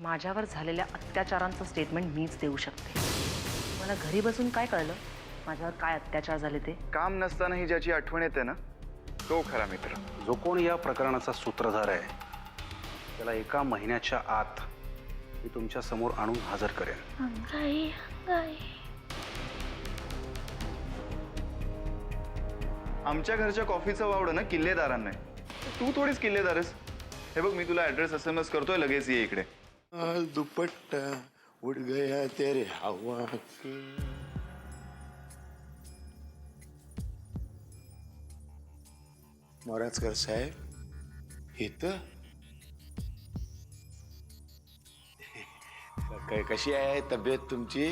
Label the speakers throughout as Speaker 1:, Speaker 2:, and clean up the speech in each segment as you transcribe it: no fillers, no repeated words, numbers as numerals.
Speaker 1: माझ्यावर झालेल्या अत्याचारांचं स्टेटमेंट मीच देऊ शकते. मला घरी बसून काय कळलं माझ्यावर काय अत्याचार झाले ते?
Speaker 2: काम नसतानाही ज्याची आठवण येते ना तो खरा मित्र.
Speaker 3: जो कोण या प्रकरणाचा सूत्रधार आहे त्याला 1 महिन्याच्या आत मी तुमच्या समोर आणून हजर करेन.
Speaker 4: गाई गाई
Speaker 2: आमच्या घरच्या कॉफीचं वावडं ना किल्लेदारांना आहे. तू थोडीच किल्लेदार आहेस. हे बघ, मी तुला ऍड्रेस SMS करतोय, लगेच ये इकडे.
Speaker 5: दुपट्टा उड़ गया तेरे हवा से. मोराजकर साहेब इथं कशी आहे तब्येत तुमची?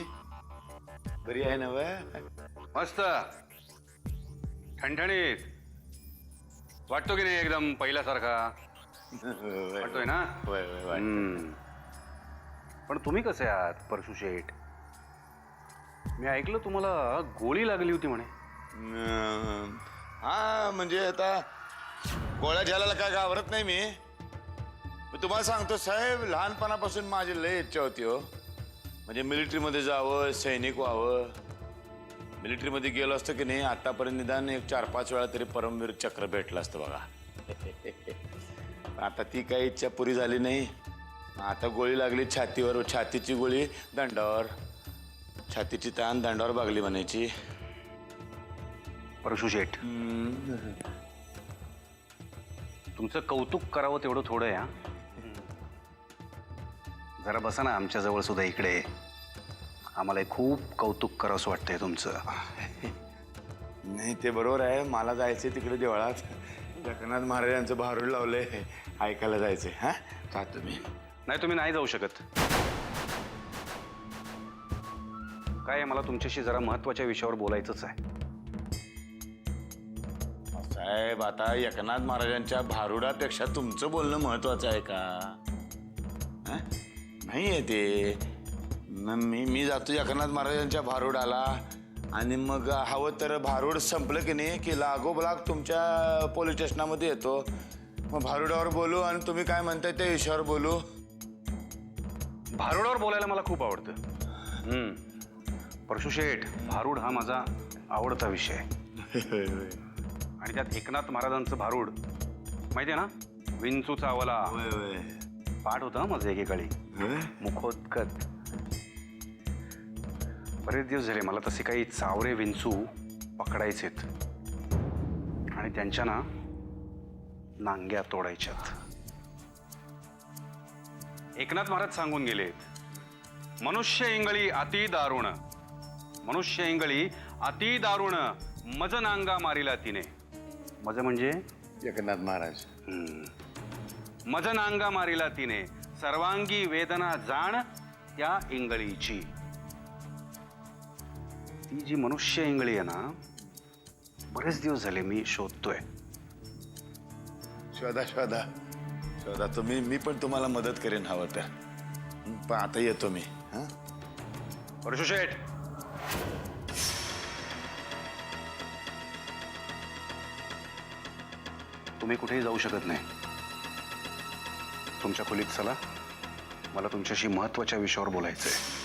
Speaker 5: बरी आहे ना?
Speaker 3: मस्त ठणठणीत वाटतो की नाही? एकदम पहिल्यासारखा वाटतोय ना? पण तुम्ही कसे आहात परशू शेठ? मी ऐकलं तुम्हाला गोळी लागली होती म्हणे.
Speaker 5: हा म्हणजे आता गोळ्या झाल्याला काय घाबरत नाही मी तुम्हाला सांगतो साहेब, लहानपणापासून माझी लय इच्छा होती हो. म्हणजे मिलिटरीमध्ये जावं, सैनिक व्हावं. मिलिटरीमध्ये गेलो असतो की नाही आतापर्यंत निदान 4-5 वेळा तरी परमवीर चक्र भेटलं असतं बघा. आता ती काही इच्छा पुरी झाली नाही. आता गोळी लागली छातीवर, छातीची गोळी दंडावर, छातीची ताण दंडावर बागली म्हणायची.
Speaker 3: परशू शेठ, तुमचं कौतुक करावं तेवढं थोडं आहे. जरा बसा ना आमच्या जवळ सुद्धा इकडे. आम्हाला खूप कौतुक करावंसं वाटतंय तुमचं.
Speaker 5: नाही ते बरोबर आहे. मला जायचंय तिकडे देवळात. जगन्नाथ महाराजांचं भारूड लावलंय, ऐकायला जायचंय. हा का तुम्ही?
Speaker 3: नाही, तुम्ही नाही जाऊ शकत. काय, मला तुमच्याशी जरा महत्वाच्या विषयावर बोलायचंच आहे.
Speaker 5: साहेब, आता एकनाथ महाराजांच्या भारुडापेक्षा तुमचं बोलणं महत्वाचं आहे का? नाही आहे ते. मी जातो एकनाथ महाराजांच्या भारुडाला आणि मग हवं तर भारूड संपलं की नाही की लागोलाग तुमच्या पोलीस स्टेशनामध्ये येतो. मग भारुडावर बोलू आणि तुम्ही काय म्हणताय त्या विषयावर बोलू.
Speaker 3: भारुडावर बोलायला मला खूप आवडतं. परशू शेठ, भारूड हा माझा आवडता विषय आहे. आणि त्यात एकनाथ महाराजांचं भारूड माहिती आहे ना? विंचू चावला पाठ होता माझं एकेकाळी, मुखोद्गत. बरेच दिवस झाले मला तसे काही चावरे विंचू पकडायचेत आणि त्यांच्या ना नांग्या तोडायच्यात. एकनाथ महाराज सांगून गेलेत, मनुष्य इंगळी अति दारुण, मनुष्य इंगळी अति दारुण, मज नांगा मारिला तिने. मज म्हणजे
Speaker 5: एकनाथ महाराज.
Speaker 3: मज नांगा मारिला तिने, सर्वांगी वेदना जाण त्या इंगळीची. ती जी मनुष्य इंगळी आहे ना, बरेच दिवस झाले मी शोधतोय.
Speaker 5: शोधा शोधा शोधा तुम्ही. मी पण तुम्हाला मदत करेन हवं तर. पण आता येतो मी. हा
Speaker 3: परशू शेठ, तुम्ही कुठेही जाऊ शकत नाही. तुमच्या खोलीत चला, मला तुमच्याशी महत्वाच्या विषयावर बोलायचंय.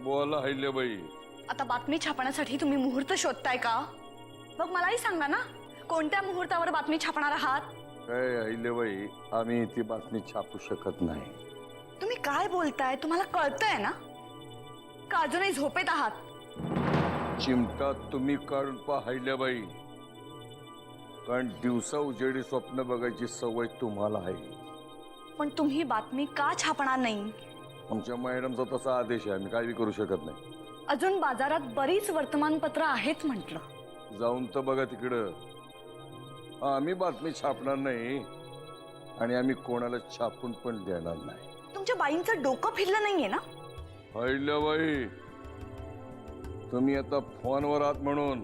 Speaker 6: बोला अहिल्याबाई.
Speaker 4: आता बातमी छापण्यासाठी तुम्ही मुहूर्त शोधताय का? मग मलाही सांगा ना, कोणत्या मुहूर्तावर बातमी छापणार आहात?
Speaker 6: काय अहिल्याबाई, आम्ही ती बातमी छापू शकत नाही.
Speaker 4: तुम्ही काय बोलताय? तुम्हाला कळतंय ना का अजूनही झोपेत आहात?
Speaker 6: चिमटा तुम्ही काढून पहा अहिल्याबाई, कारण दिवसा उजेडी स्वप्न बघायची सवय तुम्हाला आहे.
Speaker 4: पण तुम्ही बातमी का छापणार नाही?
Speaker 6: आमच्या मॅडमचा तसा आदेश आहे, आम्ही काही करू शकत नाही.
Speaker 4: अजून बाजारात बरीच वर्तमानपत्र आहेत म्हटलं.
Speaker 6: जाऊन तर बघा तिकडं. आम्ही बातमी छापणार नाही आणि आम्ही कोणाला छापून पण देणार नाही.
Speaker 4: तुमच्या बाईंचं डोकं फिरलं नाहीये ना?
Speaker 6: अहिल्याबाई, तुम्ही आता फोनवर आहात म्हणून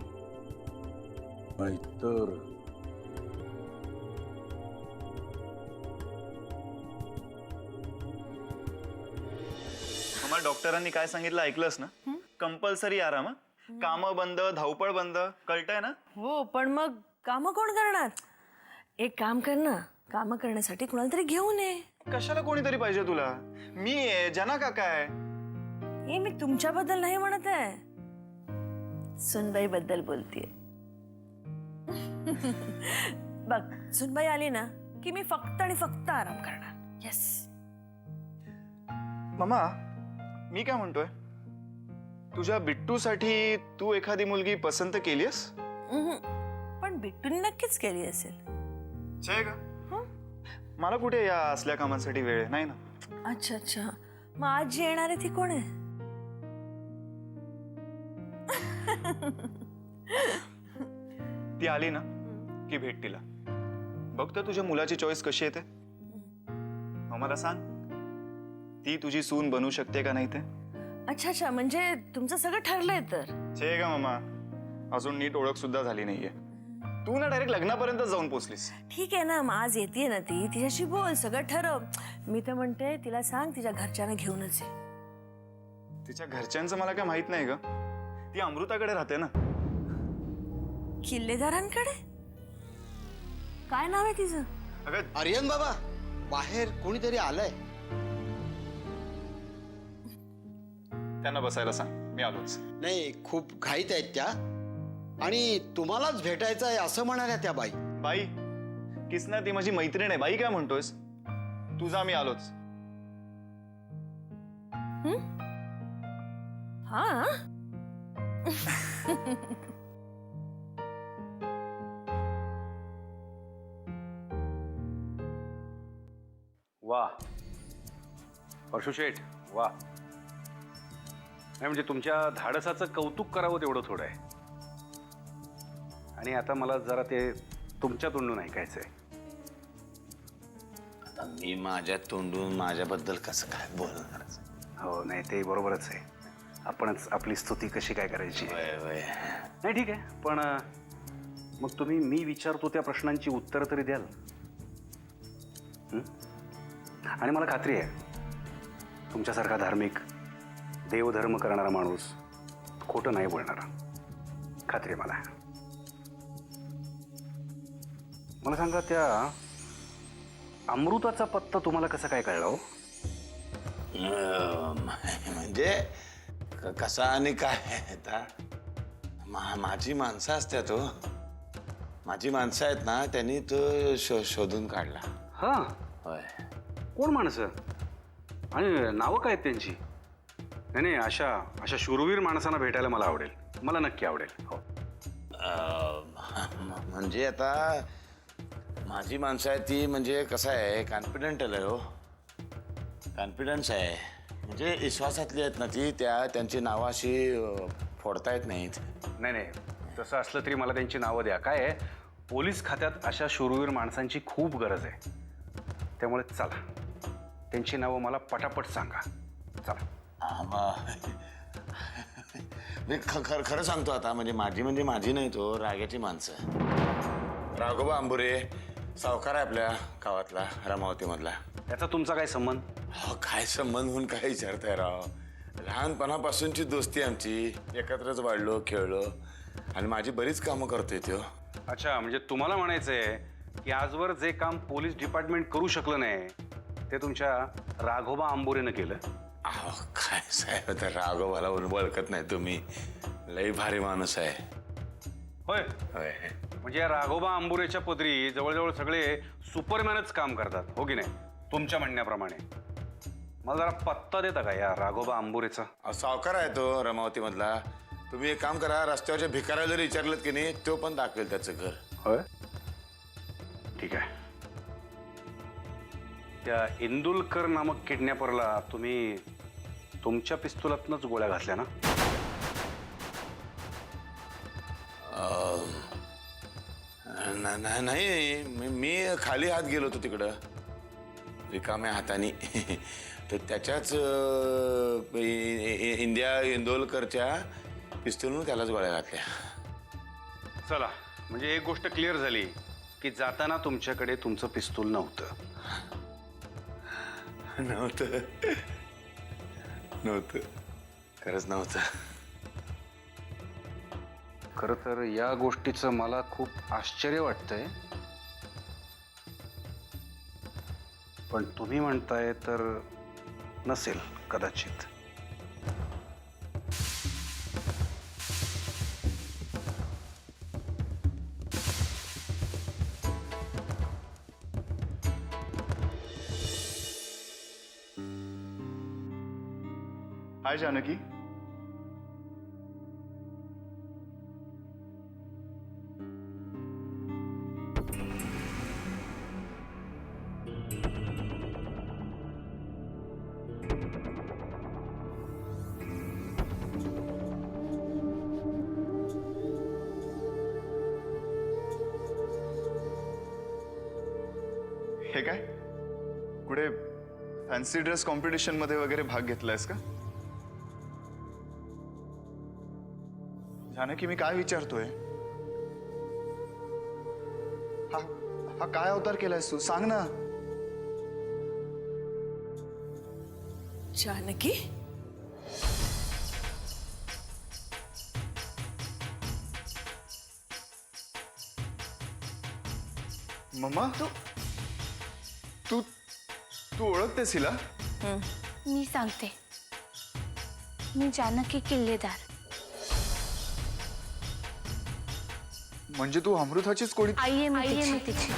Speaker 6: नाहीतर
Speaker 2: मग डॉक्टरांनी काय सांगितलं ऐकलंस ना? कंपल्सरी आराम हं? कामं बंद, धावपळ बंद, कळतंय ना?
Speaker 7: हो पण मग कामं कोण करणार? एक काम कर ना, कामं करण्यासाठी कुणाला तरी घेऊन ये.
Speaker 2: कशाला कोणीतरी पाहिजे तुला? मी आहे, जना काका आहे.
Speaker 7: हे मी तुमच्याबद्दल नाही म्हणत आहे, सुनबाई बद्दल बोलतेय. बघ, सुनबाई आली ना की मी फक्त आणि फक्त आराम करणार. येस.
Speaker 2: मामा, मी काय म्हणतोय, तुझ्या बिट्टूसाठी तू एखादी मुलगी पसंत केलीस?
Speaker 7: पण बिट्टूने नक्कीच केली असेल.
Speaker 2: आहे का? मला कुठे या असल्या कामांसाठी वेळ आहे? नाही ना.
Speaker 7: अच्छा अच्छा, मग आज जी येणार आहे ती कोण आहे?
Speaker 2: ती आली ना की भेट तिला. बघ तर तुझ्या मुलाची चॉईस कशी येते. मग मला सांग, ती तुझी सून बनू शकते का नाही ते?
Speaker 7: अच्छा अच्छा, म्हणजे तुमचं सगळं ठरलंय तर.
Speaker 2: छे का मामा, अजून नीट ओळख सुद्धा झाली नाहीये. तू ना डायरेक्ट लग्नापर्यंत जाऊन पोचलीस.
Speaker 7: ठीक आहे ना, मग आज येते ना ती, तिच्याशी बोल, सगळं ठरव. मी तर म्हणते तिला सांग तिच्या घरच्यांना घेऊनच ये.
Speaker 2: तिच्या घरच्यांचं मला काय माहित नाही ग. ती अमृताकडे राहते ना.
Speaker 7: किल्लेदारांकडे? काय नाव आहे तिचं?
Speaker 2: अगं
Speaker 8: आर्यन बाबा, बाहेर कोणीतरी आलंय.
Speaker 2: त्यांना बसायला सांग, मी आलोच.
Speaker 8: नाही, खूप घाईत आहेत त्या आणि तुम्हालाच भेटायचं आहे असं म्हणाल्या त्या बाई.
Speaker 2: बाई किसना, ती माझी मैत्रीण आहे. बाई काय म्हणतोयस? तुझा मी आलोच.
Speaker 7: हा.
Speaker 3: वा परशु शेठ, वा. नाही म्हणजे तुमच्या धाडसाचं कौतुक करावं तेवढं थोडं आहे. आणि आता मला जरा ते तुमच्या तोंडून ऐकायचंय.
Speaker 5: आता मी माझ्या तोंडून माझ्याबद्दल कसं काय बोलणार?
Speaker 3: हो, नाही ते बरोबरच आहे. आपणच आपली स्तुती कशी काय करायची.
Speaker 5: वय वय.
Speaker 3: नाही ठीक आहे, पण मग तुम्ही मी विचारतो त्या प्रश्नांची उत्तरं तरी द्याल? आणि मला खात्री आहे तुमच्यासारखा धार्मिक देवधर्म करणारा माणूस खोटं नाही बोलणारा. खात्री आहे मला. मला सांगा, त्या अमृताचा पत्ता तुम्हाला कसं काय कळला हो?
Speaker 5: म्हणजे कसा आणि काय आता माझी माणसं असतात हो. माझी माणसं आहेत ना, त्यांनी तो शोधून काढला.
Speaker 3: हा,
Speaker 5: होय.
Speaker 3: कोण माणसं आणि नावं काय आहेत त्यांची? नाही नाही, अशा अशा शूरवीर माणसांना भेटायला मला आवडेल. मला नक्की आवडेल. हो.
Speaker 5: म्हणजे आता माझी माणसं आहे ती, म्हणजे कसं आहे, कॉन्फिडेंटल आहे हो. कॉन्फिडन्स आहे, म्हणजे विश्वासातली आहेत ना ती. त्यांची नावं अशी फोडता येत नाहीत.
Speaker 3: नाही नाही, तसं असलं तरी मला त्यांची नावं द्या. काय आहे, पोलीस खात्यात अशा शूरवीर माणसांची खूप गरज आहे. त्यामुळे चला, त्यांची नावं मला पटापट सांगा. चला.
Speaker 5: मी खरं सांगतो आता, म्हणजे माझी नाही तो, राग्याची माणसं. राघोबा आंबुरे सावकार आहे आपल्या गावातला, रमावतीमधला.
Speaker 3: त्याचा तुमचा काय संबंध?
Speaker 5: हो, काय संबंध म्हणून काय विचारताय राव. लहानपणापासूनची दोस्ती आमची, एकत्रच वाढलो, खेळलो आणि माझी बरीच कामं करतोय तो.
Speaker 3: अच्छा, म्हणजे तुम्हाला म्हणायचंय की आजवर जे काम पोलीस डिपार्टमेंट करू शकलं नाही ते तुमच्या राघोबा आंबोरेनं केलं.
Speaker 5: अहो काय साहेब, आता राघोबाला ओळखत नाही तुम्ही? लई भारी माणूस आहे.
Speaker 3: होय,
Speaker 5: होय.
Speaker 3: म्हणजे या राघोबा आंबोरेच्या पदरी जवळजवळ सगळे सुपरमॅनच काम करतात, हो की नाही? तुमच्या म्हणण्याप्रमाणे. मला जरा पत्ता देता का या राघोबा आंबोरेचा?
Speaker 5: सावकार आहे तो रमावतीमधला. तुम्ही एक काम करा, रस्त्यावरच्या भिकाऱ्याला जरी विचारलं की नाही, तो पण दाखवेल त्याचं घर.
Speaker 3: होय, ठीक आहे. त्या इंदुलकर नामक किडनॅपरला तुम्ही तुमच्या पिस्तुलातनंच गोळ्या घातल्या ना?
Speaker 5: नाही, मी खाली हात गेलो होतो तिकडं, रिकाम्या हाताने. तर त्याच्याच इंदोलकरच्या पिस्तूलनं त्यालाच गोळ्या घातल्या.
Speaker 3: चला, म्हणजे एक गोष्ट क्लिअर झाली की जाताना तुमच्याकडे तुमचं पिस्तूल नव्हतं.
Speaker 5: नव्हतं नव्हतं खरंच नव्हतं.
Speaker 3: खरं तर या गोष्टीचं मला खूप आश्चर्य वाटतंय, पण तुम्ही म्हणताय तर नसेल कदाचित.
Speaker 2: हाय जानकी. हे काय कुठे फॅन्सी ड्रेस कॉम्पिटिशन मध्ये वगैरे भाग घेतलायस का? जानकी मी काय विचारतोय? हा हा काय अवतार केलायस तू? सांग ना.
Speaker 7: जानकी
Speaker 2: मम्मा तू तू तू ओळखतेस हिला?
Speaker 9: मी सांगते. मी जानकी किल्लेदार.
Speaker 2: म्हणजे तू अमृताचीच कोणी?
Speaker 9: आई आहे मी तिची.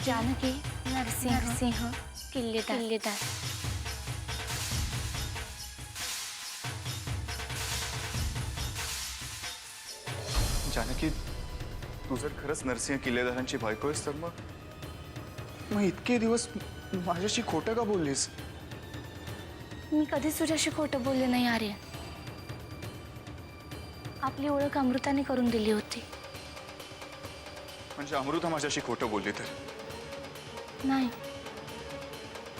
Speaker 9: जानकी नरसिंह किल्लेदार.
Speaker 2: जानकी तू जर खरंच नरसिंह किल्लेदारांची बायको आहेस तर मग इतके दिवस माझ्याशी खोटं का बोललीस?
Speaker 9: मी कधीच तुझ्याशी खोटं बोलले नाही आर्यन. आपली ओळख अमृताने करून दिली होती.
Speaker 2: म्हणजे अमृता माझ्याशी खोटं बोलली तर?
Speaker 9: नाही,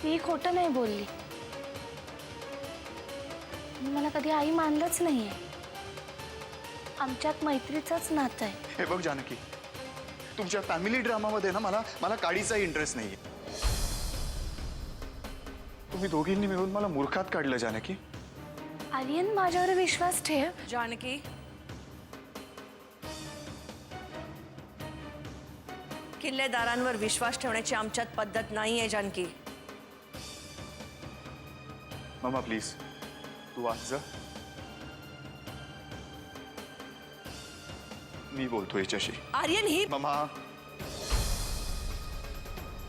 Speaker 9: ती खोटं नाही बोलली. मला कधी आई मानलंच नाहीये. आमच्यात मैत्रीचंच नातं आहे.
Speaker 2: हे बघ जानकी, तुमच्या फॅमिली ड्रामामध्ये ना मला काडीचाही इंटरेस्ट नाहीये. तुम्ही दोघींनी मिळून मला मूर्खात काढलं जानकी.
Speaker 9: आर्यन माझ्यावर विश्वास ठेव.
Speaker 7: जानकी किल्लेदारांवर विश्वास ठेवण्याची आमच्यात पद्धत नाहीये जानकी.
Speaker 2: मम्मा प्लीज तू आज जा. मी बोलतो याच्याशी.
Speaker 7: आर्यन ही
Speaker 2: मम्मा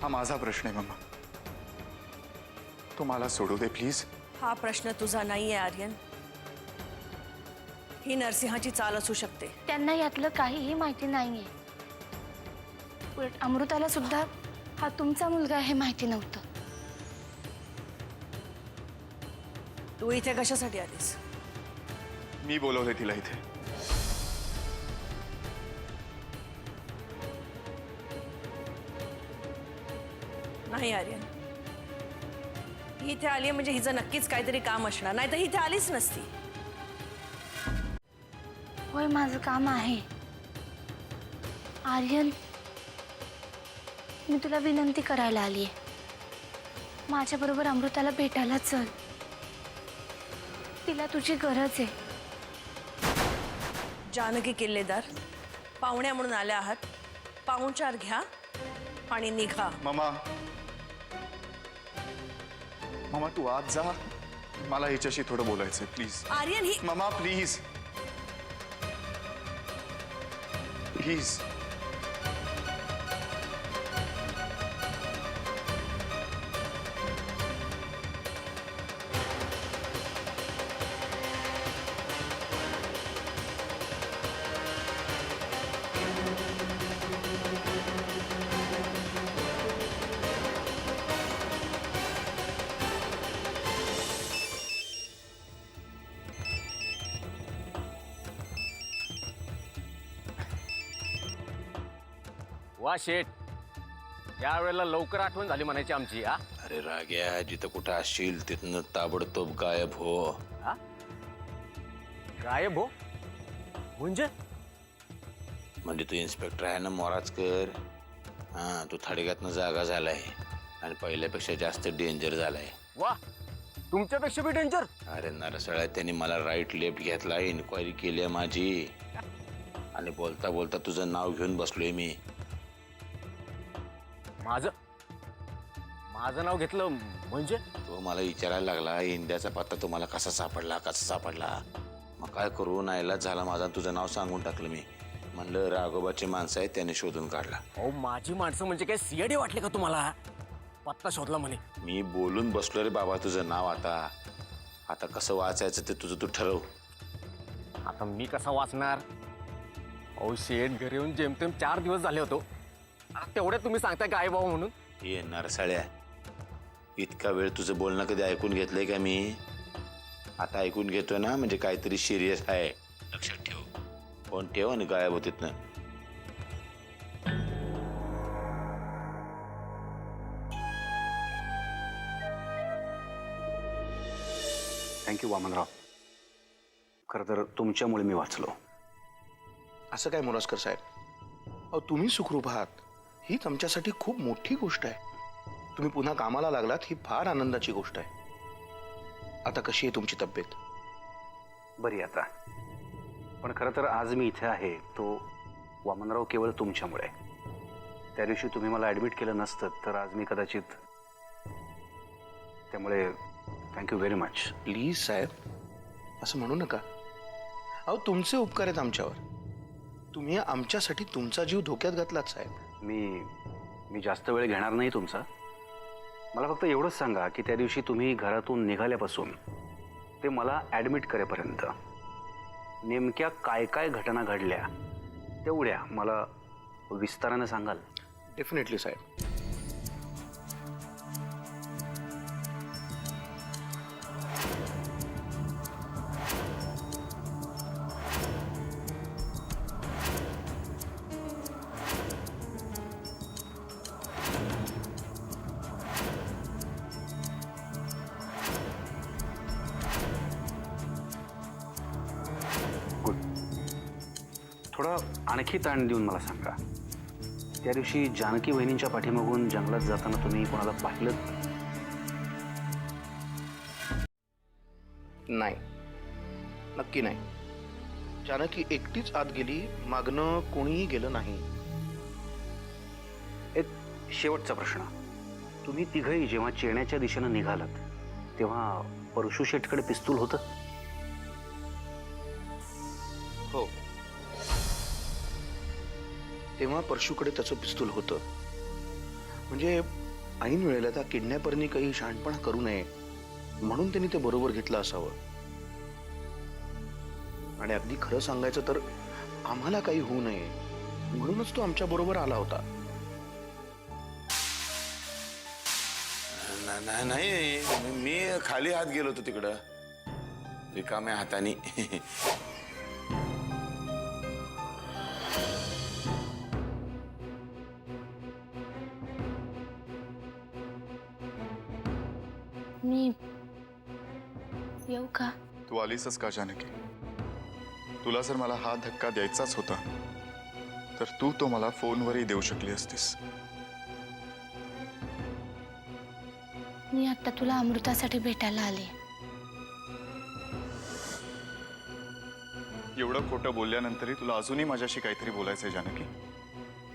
Speaker 2: हा माझा प्रश्न आहे. मम्मा तू मला सोडू दे प्लीज.
Speaker 7: हा प्रश्न तुझा नाहीये आर्यन. ही नरसिंहाची चाल असू शकते.
Speaker 9: त्यांना यातलं काहीही माहिती नाहीये. उलट अमृताला सुद्धा हा तुमचा मुलगा हे माहिती नव्हतं.
Speaker 7: तू इथे कशासाठी आलीस?
Speaker 2: मी बोलवले तिला इथे.
Speaker 7: नाही आर्यन, ही इथे आली म्हणजे हिचं नक्कीच काहीतरी काम असणार, नाही तर ही इथे आलीच नसती.
Speaker 9: होय, माझं काम आहे. आर्यन, मी तुला विनंती करायला आलीये. माझ्याबरोबर अमृताला भेटायला चल. तिला तुझी गरज आहे.
Speaker 7: जानकी किल्लेदार, पाहुण्या म्हणून आल्या आहात. पाहुणचार घ्या आणि निघा.
Speaker 2: मम्मा मम्मा तू आज जा. मला हिच्याशी थोडं बोलायचंय प्लीज.
Speaker 7: आर्यन ही
Speaker 2: मम्मा प्लीज प्लीज.
Speaker 10: वा शेठ, ज्या वेळेला लवकर आठवण झाली म्हणायची आमची. हा
Speaker 5: अरे राग्या, जिथं कुठं असशील तिथनं ताबडतोब गायब हो.
Speaker 10: गायब हो म्हणजे?
Speaker 5: म्हणजे तू इन्स्पेक्टर आहे ना मोराजकर. हा, तू थडग्यातनं जागा झालाय आणि पहिल्यापेक्षा जास्त डेंजर झालाय.
Speaker 10: वा, तुमच्यापेक्षा बी डेंजर.
Speaker 5: अरे नरसळ्या, त्यांनी मला राईट लेफ्ट घेतला, इन्क्वायरी केली आहे माझी आणि बोलता बोलता तुझं नाव घेऊन बसलोय मी.
Speaker 10: माझं नाव घेतलं म्हणजे?
Speaker 5: तो मला विचारायला लागला इंडियाचा पत्ता तुम्हाला कसा सापडला. मग काय करू, नाईलाज झाला माझा. तुझं नाव सांगून टाकलं मी. म्हणलं राघोबाची माणसं आहेत, त्याने शोधून काढला.
Speaker 10: अहो, माझी माणसं म्हणजे काय सीआयडी वाटले का तुम्हाला? पत्ता शोधला म्हणे.
Speaker 5: मी बोलून बसलो रे बाबा तुझं नाव. आता कसं वाचायचं ते तुझं तू ठरव.
Speaker 10: आता मी कसा वाचणार? अहो शेठ, घरी येऊन जेमतेम 4 दिवस झाले होतो. आता तेवढ्यात तुम्ही सांगताय गायब व्हावं म्हणून?
Speaker 5: ये नरसाळ्या, इतका वेळ तुझं बोलणं कधी ऐकून घेतलंय का मी? आता ऐकून घेतोय ना, म्हणजे काहीतरी सिरियस आहे. लक्षात ठेव. फोन ठेव आणि गायब होतीत ना.
Speaker 3: थँक्यू वामनराव. खरं तर तुमच्यामुळे मी वाचलो.
Speaker 11: असं काय मोराजकर साहेब, अहो तुम्ही सुखरूप आहात हीच आमच्यासाठी खूप मोठी गोष्ट आहे. तुम्ही पुन्हा कामाला लागलात ही फार आनंदाची गोष्ट आहे. आता कशी आहे तुमची तब्येत?
Speaker 3: बरी आता. पण खरं तर आज मी इथे आहे तो वामनराव केवळ तुमच्यामुळे. त्या दिवशी तुम्ही मला ॲडमिट केलं नसतं तर आज मी कदाचित. त्यामुळे थँक्यू व्हेरी मच.
Speaker 11: प्लीज साहेब, असं म्हणू नका. अहो तुमचे उपकार आहेत आमच्यावर. तुम्ही आमच्यासाठी तुमचा जीव धोक्यात घातलात साहेब.
Speaker 3: मी जास्त वेळ घेणार नाही तुमचा. मला फक्त एवढंच सांगा की त्या दिवशी तुम्ही घरातून निघाल्यापासून ते मला ॲडमिट करेपर्यंत नेमक्या काय काय घटना घडल्या तेवढ्या मला विस्ताराने सांगाल?
Speaker 11: डेफिनेटली साहेब.
Speaker 3: थोडा आणखी ताण देऊन मला सांगा, त्या दिवशी जानकी वहिनींच्या पाठीमागून जंगलात जाताना तुम्ही कोणाला पाहिलं?
Speaker 11: नाही, नक्की नाही. जानकी एकटीच आत गेली, मागणं कोणीही गेलं नाही.
Speaker 3: एक शेवटचा प्रश्न. तुम्ही तिघही जेव्हा चेण्याच्या दिशेनं निघालात तेव्हा परशु शेठकडे पिस्तूल होतं?
Speaker 11: हो, तेव्हा परशुकडे त्याचं पिस्तूल होतं. म्हणजे ऐन वेळेला त्या किडनॅपरनी काही शहाणपणा करू नये म्हणून त्यांनी ते बरोबर घेतलं असावं. आणि अगदी खरं सांगायचं तर आम्हाला काही होऊ नये म्हणूनच तो आमच्या बरोबर आला होता.
Speaker 5: नाही, मी खाली हात गेलो होतो तिकडं रिकाम्या हाताने.
Speaker 9: मी येऊ का?
Speaker 2: तू आलीसच का जानकी? तुला जर मला हा धक्का द्यायचाच होता तर तू तो मला फोनवरही देऊ शकली असतीस.
Speaker 9: मी आता तुला अमृतासाठी भेटायला आले.
Speaker 2: एवढं खोटं बोलल्यानंतरही तुला अजूनही माझ्याशी काहीतरी बोलायचंय जानकी.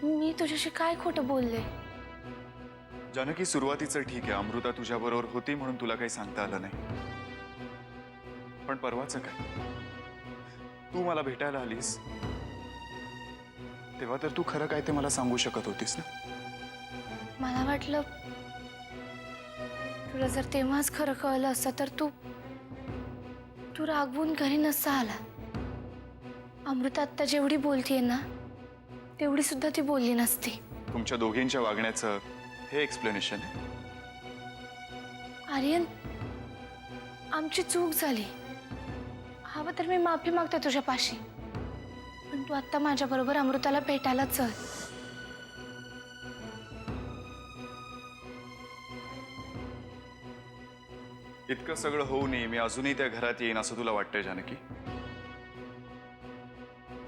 Speaker 9: मी तुझ्याशी काय खोटं बोलले?
Speaker 2: जानकी, सुरुवातीचं ठीक आहे, अमृता तुझ्याबरोबर होती म्हणून तुला काही सांगता आलं नाही. पण परवाचं काय? तू मला भेटायला आलीस तेव्हा तर तू खरं काय ते मला सांगू शकत होतीस ना.
Speaker 9: मला वाटलं तुला जर तेव्हाच खरं कळलं असतं तर तू रागवून घरी नसता आला. अमृता आत्ता जेवढी बोलतीये ना तेवढी सुद्धा ती बोलली नसती.
Speaker 2: तुमच्या दोघींच्या वागण्याचं हे एक्सप्लेनेशन आहे?
Speaker 9: आर्यन, आमची चूक झाली. हवं तर मी माफी मागते तुझ्या पाशी, पण तू आत्ता माझ्या बरोबर अमृताला भेटायला चल.
Speaker 2: इतकं सगळं होऊनही मी अजूनही त्या घरात येईन असं तुला वाटतंय जानकी?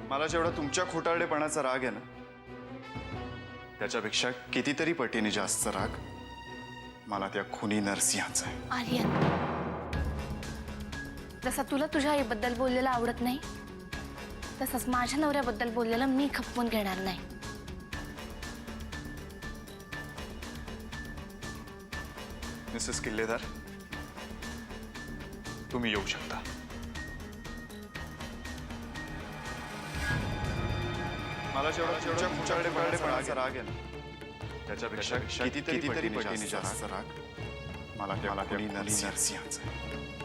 Speaker 2: मला जेवढा तुमच्या खोटारडेपणाचा राग आहे ना, त्याच्यापेक्षा कितीतरी पटीने जास्त राग मला त्या खुनी नरसिंहाचा आहे.
Speaker 9: आर्यन, जसा तुला तुझ्या आईबद्दल बोललेलं आवडत नाही, तसंच माझ्या नवऱ्याबद्दल बोललेलं मी खपवून घेणार नाही.
Speaker 2: मिसेस किल्लेदार, तुम्ही येऊ शकता. मला जेवढा तुमच्या खोटारडेपणाचा राग आहे ना, त्याच्यापेक्षा कितीतरी पटीने जास्त राग मला त्या खुनी नरसिंहाचा आहे.